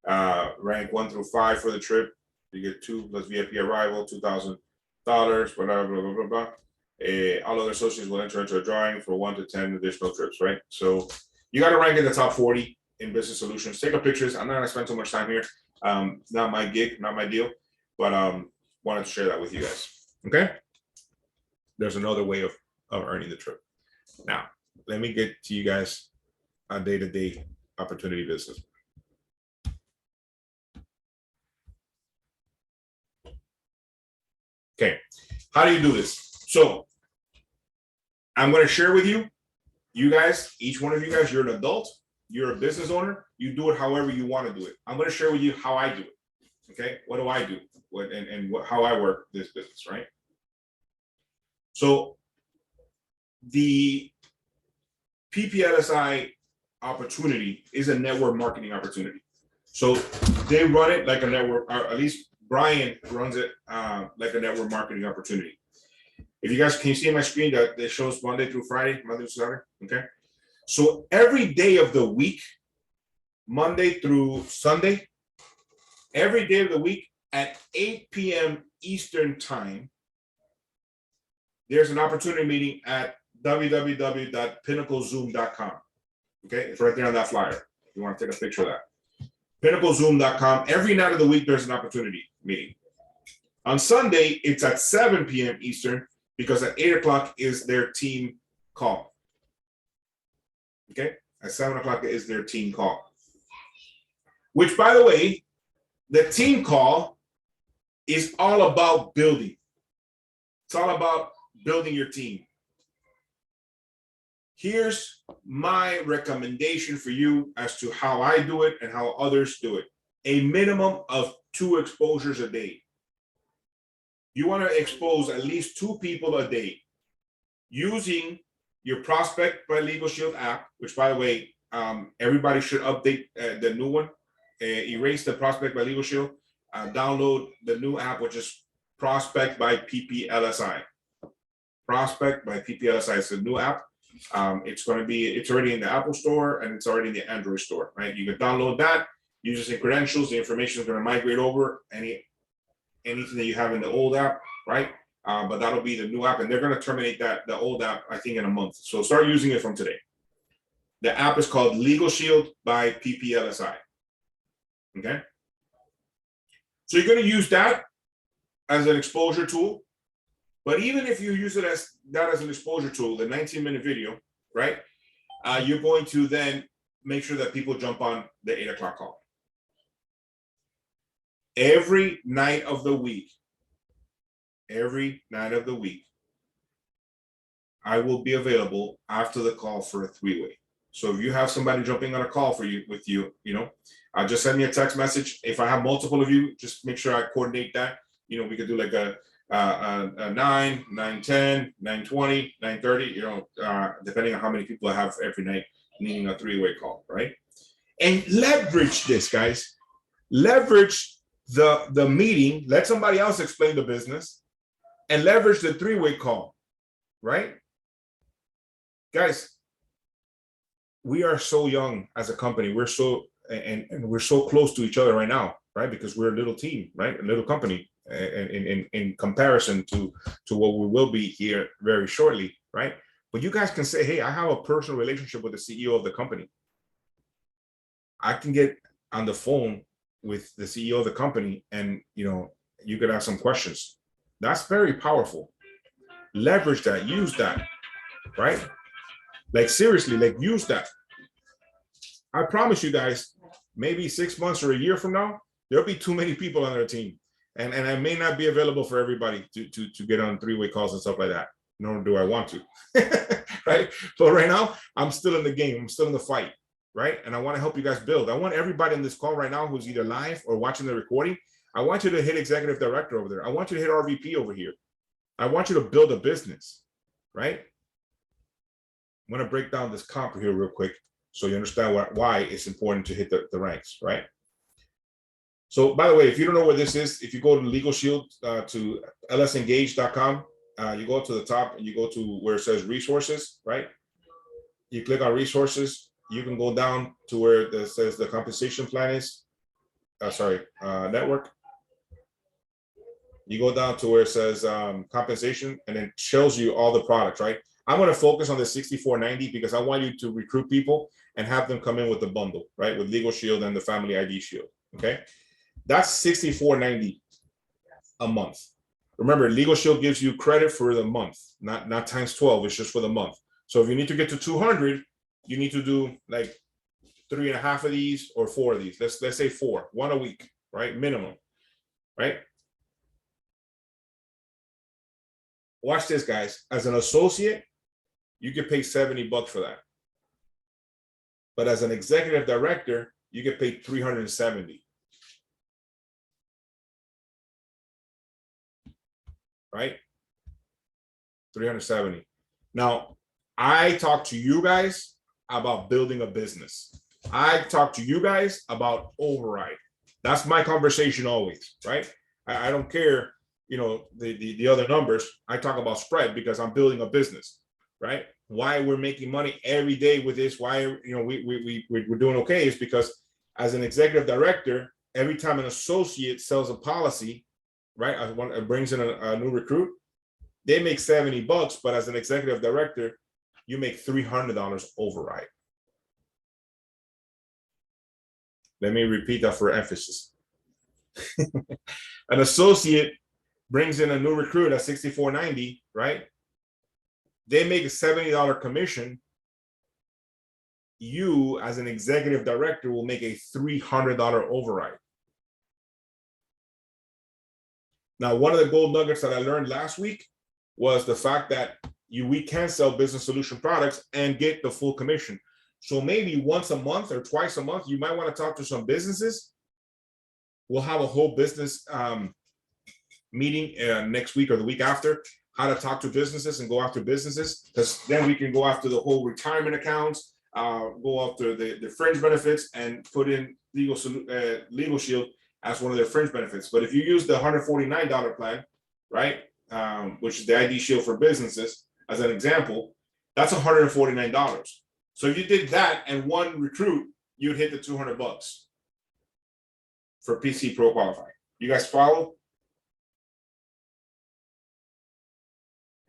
Rank 1 through 5 for the trip. You get 2 plus VIP arrival, $2,000, whatever, blah, blah, blah, blah. All other associates will enter into a drawing for 1 to 10 additional trips, right? So you got to rank in the top 40 in business solutions. Take a pictures. I'm not going to spend too much time here. Not my gig, not my deal, but wanted to share that with you guys. Okay. There's another way of earning the trip. Now, let me get to you guys on day-to-day opportunity business. Okay. How do you do this? So I'm going to share with you, you guys, each one of you guys, you're an adult, you're a business owner, you do it however you want to do it. I'm going to share with you how I do it. Okay. What do I do? How I work this business, right? So the PPLSI opportunity is a network marketing opportunity. So they run it like a network, or at least Brian runs it like a network marketing opportunity. If you guys can see my screen that shows Monday through Friday, Monday through Saturday, okay? So every day of the week, Monday through Sunday, every day of the week at 8 p.m. Eastern time, there's an opportunity meeting at www.pinnaclezoom.com. Okay, it's right there on that flyer. If you want to take a picture of that. Pinnaclezoom.com. Every night of the week, there's an opportunity meeting. On Sunday, it's at 7 p.m. Eastern, because at 8 o'clock is their team call. Okay, at 7 o'clock is their team call. Which, by the way, the team call is all about building. It's all about building your team. Here's my recommendation for you as to how I do it and how others do it. A minimum of 2 exposures a day. You want to expose at least 2 people a day using your Prospect by Legal Shield app, which, by the way, everybody should update the new one. Erase the Prospect by Legal Shield. Download the new app, which is Prospect by PPLSI. Prospect by PPLSI. It's a new app. It's already in the Apple Store and it's already in the Android store, right? You can download that, use your credentials. The information is going to migrate over anything that you have in the old app, right? But that'll be the new app, and they're going to terminate the old app, I think, in a month. So start using it from today. The app is called Legal Shield by PPLSI. Okay. So you're going to use that as an exposure tool. But even if you use it as an exposure tool, the 19-minute video, right? You're going to then make sure that people jump on the 8 o'clock call. Every night of the week, I will be available after the call for a 3-way. So if you have somebody jumping on a call with you, just send me a text message. If I have multiple of you, just make sure I coordinate that. We could do like a 9, 9:10, 9:20, 9:30, depending on how many people I have every night needing a 3-way call, right? And leverage this, guys. Leverage the meeting. Let somebody else explain the business, and leverage the 3-way call, right? Guys, we are so young as a company. We're so close to each other right now, right? Because we're a little team, right? A little company in comparison to what we will be here very shortly, right? But you guys can say, hey, I have a personal relationship with the CEO of the company. I can get on the phone with the CEO of the company and, you could ask some questions. That's very powerful. Leverage that, use that, right? Like seriously, like use that. I promise you guys, maybe 6 months or a year from now, there'll be too many people on their team. And I may not be available for everybody to get on 3-way calls and stuff like that. Nor do I want to, right? But right now, I'm still in the game. I'm still in the fight, right? And I want to help you guys build. I want everybody in this call right now who's either live or watching the recording. I want you to hit executive director over there. I want you to hit RVP over here. I want you to build a business, right? I'm going to break down this comp here real quick so you understand why it's important to hit the ranks, right? So, by the way, if you don't know where this is, if you go to Legal Shield to lsengage.com, you go to the top and you go to where it says resources, right? You click on resources. You can go down to where it says the compensation plan is. Network. You go down to where it says compensation, and it shows you all the products, right? I'm going to focus on the 6490 because I want you to recruit people and have them come in with the bundle, right? With Legal Shield and the Family ID Shield, okay? That's $64.90 a month. Remember, Legal Shield gives you credit for the month, not times 12. It's just for the month. So if you need to get to 200, you need to do like 3.5 of these or 4 of these. Let's say 4, 1 a week, right? Minimum, right? Watch this, guys. As an associate, you get paid $70 for that. But as an executive director, you get paid $370. Right? 370. Now, I talk to you guys about building a business. I talk to you guys about override. That's my conversation always, right? I don't care, the other numbers. I talk about spread because I'm building a business, right? Why we're making money every day with this, why we're doing okay is because as an executive director, every time an associate sells a policy, right, brings in a new recruit, they make $70, but as an executive director, you make $300 override. Let me repeat that for emphasis. An associate brings in a new recruit at $64.90, right? They make a $70 commission. You, as an executive director, will make a $300 override. Now, one of the gold nuggets that I learned last week was the fact that we can sell business solution products and get the full commission. So maybe once a month or twice a month, you might want to talk to some businesses. We'll have a whole business meeting next week or the week after, how to talk to businesses and go after businesses, because then we can go after the whole retirement accounts, go after the fringe benefits, and put in Legal Shield as one of their fringe benefits. But if you use the $149 plan, right, which is the ID Shield for businesses, as an example, that's $149. So if you did that and one recruit, you'd hit the $200 for PC Pro qualifying. You guys follow?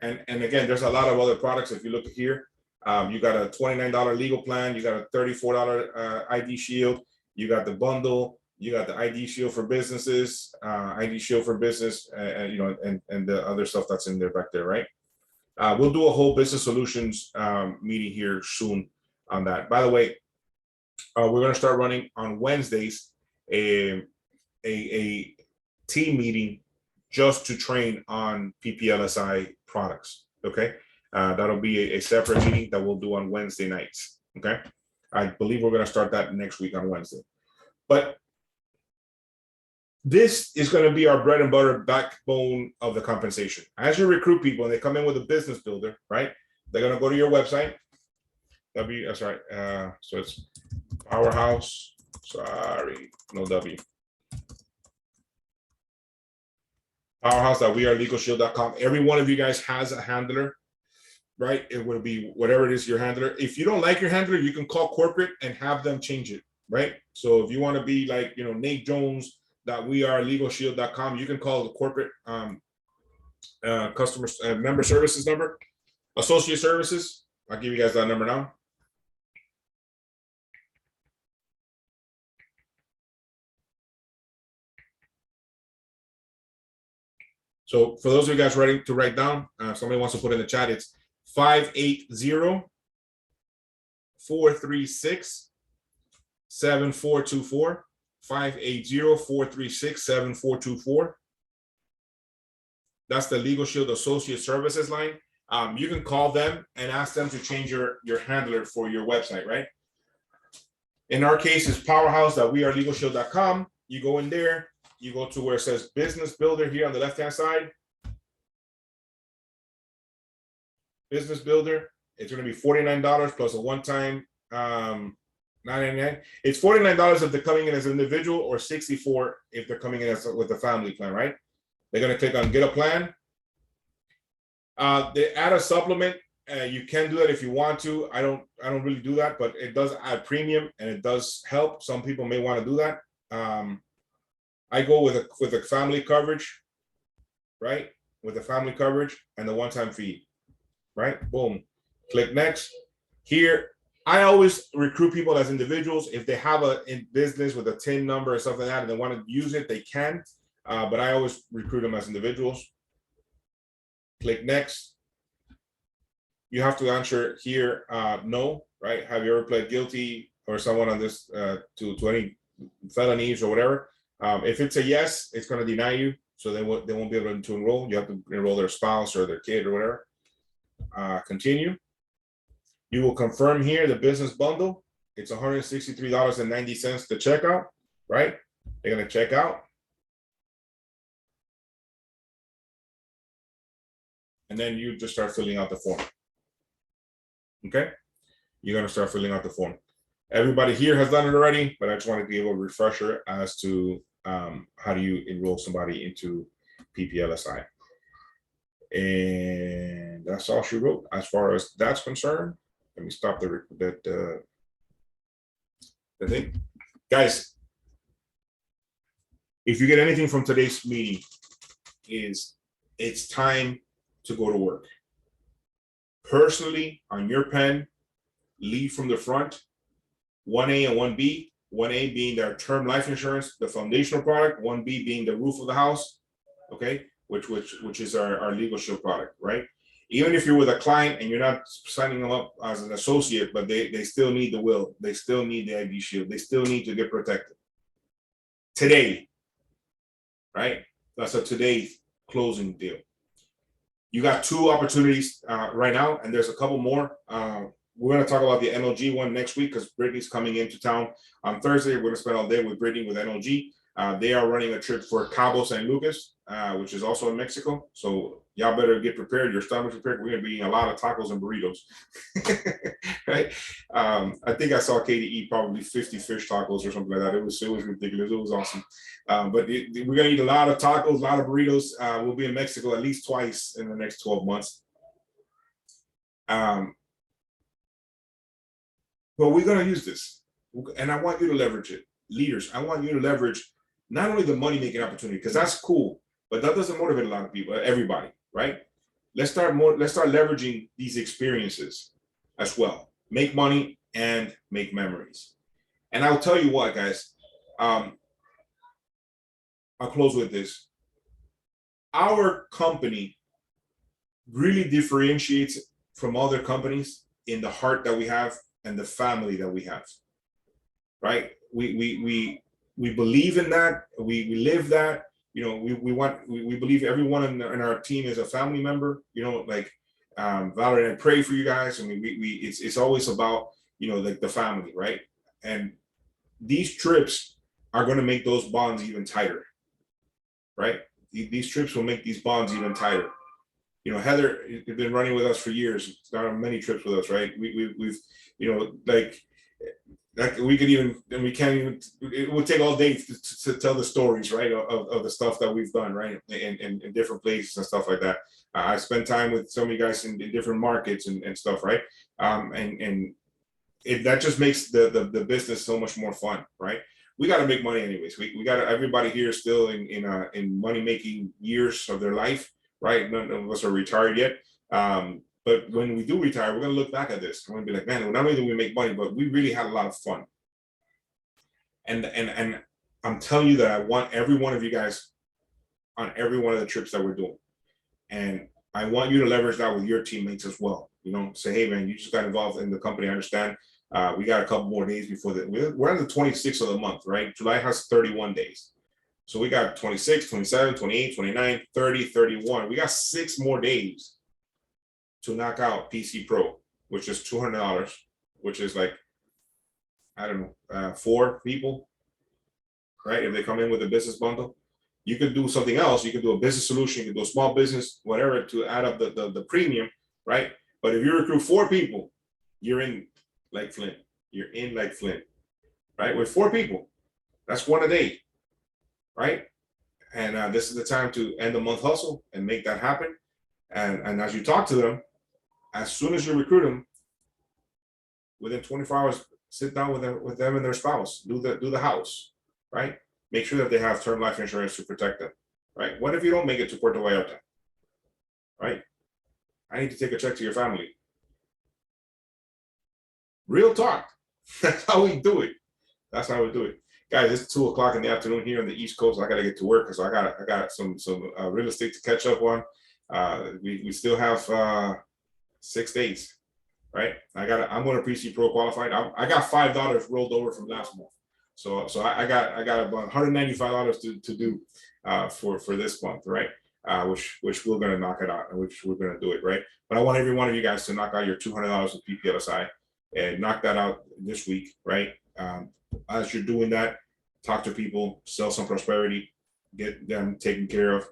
And again, there's a lot of other products. If you look here, you got a $29 legal plan, you got a $34 ID Shield, you got the bundle, you got the ID Shield for businesses, ID Shield for business, you know, and the other stuff that's in there back there, right? We'll do a whole business solutions meeting here soon on that. By the way, we're going to start running on Wednesdays a team meeting just to train on PPLSI products. Okay, that'll be a separate meeting that we'll do on Wednesday nights. Okay, I believe we're going to start that next week on Wednesday. But this is going to be our bread and butter backbone of the compensation. As you recruit people and they come in with a business builder, right? They're going to go to your website. That's right. So it's Powerhouse. Sorry, no W. Powerhouse.wearelegalshield.com. Every one of you guys has a handler, right? It will be whatever it is your handler. If you don't like your handler, you can call corporate and have them change it, right? So if you want to be like, you know, Nate Jones, .wearelegalshield.com, you can call the corporate customer member services number, associate services. I'll give you guys that number now. So for those of you guys ready to write down, somebody wants to put in the chat, it's 580-436-7424. 580-436-7424. That's the Legal Shield Associate Services line. You can call them and ask them to change your handler for your website, right? In our case, it's powerhouse.wearelegalshield.com. You go in there, you go to where it says Business Builder here on the left-hand side. Business Builder, it's going to be $49 plus a one-time $9.99. It's $49 if they're coming in as an individual, or $64 if they're coming in as with a family plan, right? They're going to click on Get a Plan. They add a supplement. You can do that if you want to. I don't really do that, but it does add premium and it does help. Some people may want to do that. I go with a family coverage, right? With the family coverage and the one-time fee, right? Boom. Click next. Here, I always recruit people as individuals. If they have a business with a TIN number or something like that and they want to use it, they can. But I always recruit them as individuals. Click next. You have to answer here, no, right? Have you ever pled guilty or someone on this to any felonies or whatever? If it's a yes, it's going to deny you, so they won't be able to enroll. You have to enroll their spouse or their kid or whatever. Continue. You will confirm here the business bundle. It's $163.90 to check out, right? They're going to check out. And then you just start filling out the form. Okay? You're going to start filling out the form. Everybody here has done it already, but I just want to give a refresher as to how do you enroll somebody into PPLSI. And that's all she wrote as far as that's concerned. Let me stop the thing. Guys, if you get anything from today's meeting, it's time to go to work. Personally, on your pen, lead from the front, 1A and 1B, 1A being their term life insurance, the foundational product, 1B being the roof of the house, okay, which is our Legal Shield product, right? Even if you're with a client and you're not signing them up as an associate, but they still need the will, they still need the ID Shield, they still need to get protected. Today, right? That's a today's closing deal. You got two opportunities right now, and there's a couple more. We're going to talk about the NLG one next week because Brittany's coming into town on Thursday. We're going to spend all day with Brittany with NLG. They are running a trip for Cabo San Lucas. which is also in Mexico. So y'all better get prepared. Your stomach's prepared. We're gonna be eating a lot of tacos and burritos, right? I think I saw Katie eat probably 50 fish tacos or something like that. It was ridiculous. It was awesome. But we're gonna eat a lot of tacos, a lot of burritos. We'll be in Mexico at least twice in the next 12 months. But we're gonna use this, and I want you to leverage it. Leaders, I want you to leverage not only the money making opportunity, because that's cool, but that doesn't motivate a lot of people, everybody, right? Let's start leveraging these experiences as well. Make money and make memories. And I'll tell you what, guys, I'll close with this. Our company really differentiates from other companies in the heart that we have and the family that we have, right? We believe in that. We live that. You know, we believe everyone in our team is a family member. You know, like Valerie and I pray for you guys. I mean, it's always about, you know, like the family, right? And these trips are going to make those bonds even tighter, right? These trips will make these bonds even tighter. You know, Heather has been running with us for years, done on many trips with us, right? We've you know, like we could even, and we can't even, it would take all day to tell the stories, right, of the stuff that we've done, right, in different places and stuff like that. I spend time with some of you guys in different markets and stuff, right? And that just makes the business so much more fun, right? We got to make money anyways. We got to, everybody here is still in money making years of their life, right? None of us are retired yet. But when we do retire, we're going to look back at this. We're going to be like, man, not only did we make money, but we really had a lot of fun. And I'm telling you that I want every one of you guys on every one of the trips that we're doing. And I want you to leverage that with your teammates as well. You know, say, hey, man, you just got involved in the company. I understand. We got a couple more days before that. We're on the 26th of the month, right? July has 31 days. So we got 26, 27, 28, 29, 30, 31. We got 6 more days to knock out PC Pro, which is $200, which is like, I don't know, 4 people, right? If they come in with a business bundle, you could do something else. You could do a business solution, you could do a small business, whatever, to add up the premium, right? But if you recruit 4 people, you're in like Flint. You're in like Flint, right? With 4 people, that's 1 a day, right? And this is the time to end the month hustle and make that happen. And as you talk to them, as soon as you recruit them, within 24 hours, sit down with them and their spouse, do the house, right? Make sure that they have term life insurance to protect them, right? What if you don't make it to Puerto Vallarta, right? I need to take a check to your family. Real talk. That's how we do it. That's how we do it. Guys, it's 2 o'clock in the afternoon here on the East Coast. I got to get to work, so I got some real estate to catch up on. We still have 6 days, right? I'm going to pre-C Pro qualified. I got $5 rolled over from last month, so I got about $195 to do for this month, right? Which we're going to knock it out, and which we're going to do it, right? But I want every one of you guys to knock out your $200 with PPLSI and knock that out this week, right? As you're doing that, talk to people, sell some prosperity, get them taken care of,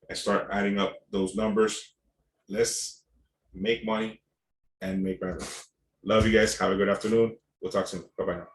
and start adding up those numbers. Let's make money and make better. Love you guys. Have a good afternoon. We'll talk soon. Bye-bye now.